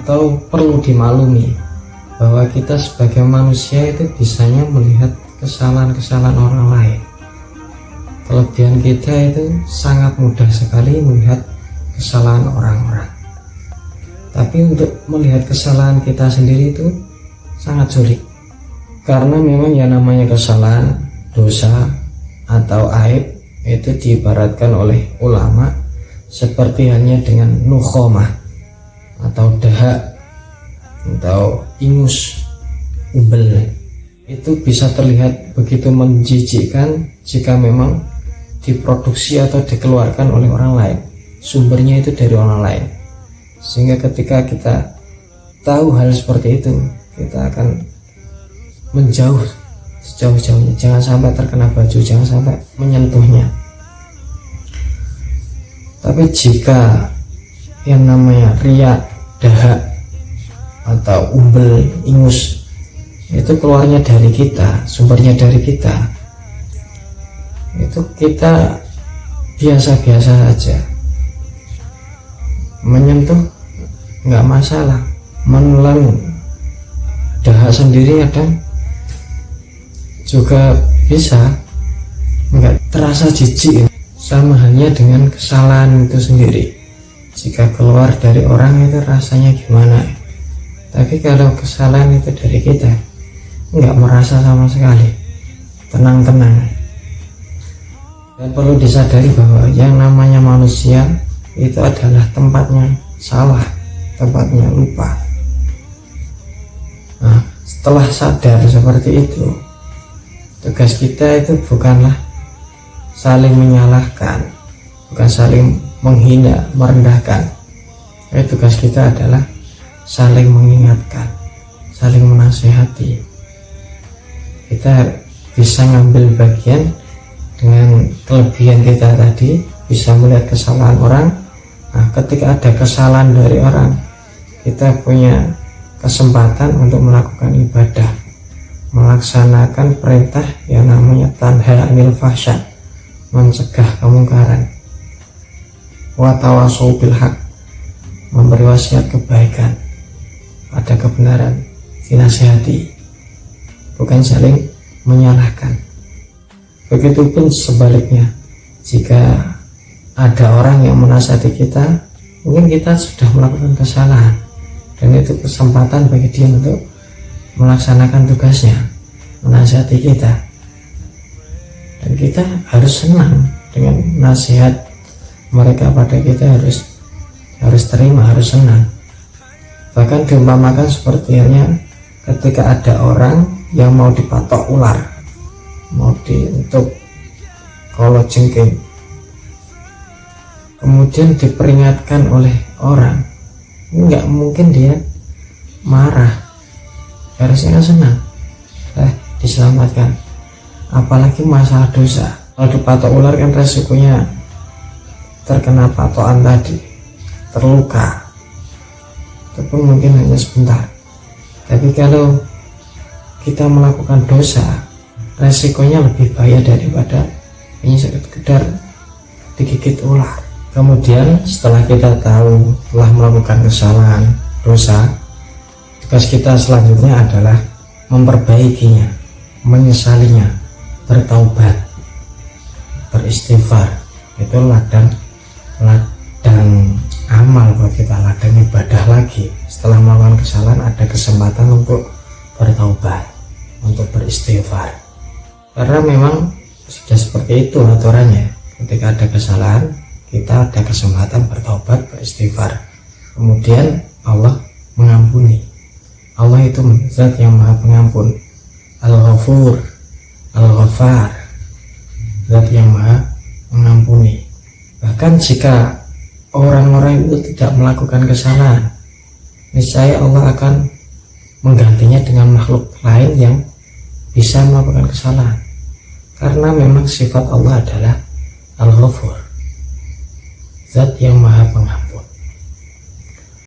atau perlu dimaklumi bahwa kita sebagai manusia itu bisanya melihat kesalahan-kesalahan orang lain. Kelebihan kita itu sangat mudah sekali melihat kesalahan orang-orang, tapi untuk melihat kesalahan kita sendiri itu sangat sulit. Karena memang yang namanya kesalahan, dosa atau aib itu diibaratkan oleh ulama seperti hanya dengan nukhomah atau dahak atau ingus, umbel. Itu bisa terlihat begitu menjijikkan jika memang diproduksi atau dikeluarkan oleh orang lain, sumbernya itu dari orang lain. Sehingga ketika kita tahu hal seperti itu, kita akan menjauh sejauh-jauhnya. Jangan sampai terkena baju, jangan sampai menyentuhnya. Tapi jika yang namanya riya, dahak atau umbel, ingus itu keluarnya dari kita, sumbernya dari kita, itu kita biasa-biasa saja, menyentuh nggak masalah. Menelan dahak sendiri kadang juga bisa nggak terasa jijik. Sama halnya dengan kesalahan itu sendiri, jika keluar dari orang itu rasanya gimana. Tapi kalau kesalahan itu dari kita, nggak merasa sama sekali, tenang-tenang. Dan perlu disadari bahwa yang namanya manusia itu adalah tempatnya salah, tempatnya lupa. Nah, setelah sadar seperti itu, tugas kita itu bukanlah saling menyalahkan, bukan saling menghina, merendahkan. Tugas kita adalah saling mengingatkan, saling menasihati. Kita bisa ngambil bagian dengan kelebihan kita tadi, bisa melihat kesalahan orang. Nah, ketika ada kesalahan dari orang, kita punya kesempatan untuk melakukan ibadah, melaksanakan perintah yang namanya tanha anil fahsya, mencegah kemungkaran, wa tawasau bil haq, memberi wasiat kebaikan, ada kebenaran, dinasihati, bukan saling menyalahkan. Begitupun sebaliknya, jika ada orang yang menasihati kita, mungkin kita sudah melakukan kesalahan, dan itu kesempatan bagi dia untuk melaksanakan tugasnya, menasihati kita. Dan kita harus senang dengan nasihat mereka pada kita, harus terima, harus senang. Bahkan diumpamakan seperti halnya ketika ada orang yang mau dipatok ular, mau dientuk kalau jengking, kemudian diperingatkan oleh orang, nggak mungkin dia marah, harusnya senang, diselamatkan. Apalagi masalah dosa, kalau dipatok ular kan resikonya terkena patokan tadi, terluka, itu pun mungkin hanya sebentar. Tapi kalau kita melakukan dosa, resikonya lebih bahaya daripada ini sekedar digigit ular. Kemudian setelah kita tahu telah melakukan kesalahan, dosa, tugas kita selanjutnya adalah memperbaikinya, menyesalinya, bertaubat, beristighfar. Itu ladang amal buat kita, ladang ibadah lagi. Setelah melakukan kesalahan ada kesempatan untuk bertaubat, untuk beristighfar. Karena memang sudah seperti itu aturannya, ketika ada kesalahan kita ada kesempatan bertaubat, beristighfar, kemudian Allah mengampuni. Allah itu zat yang maha pengampun, Al-Ghafur, Al-Ghaffar, zat yang maha mengampuni. Bahkan jika orang-orang itu tidak melakukan kesalahan, niscaya Allah akan menggantinya dengan makhluk lain yang bisa melakukan kesalahan. Karena memang sifat Allah adalah Al-Ghafur, zat yang maha pengampun.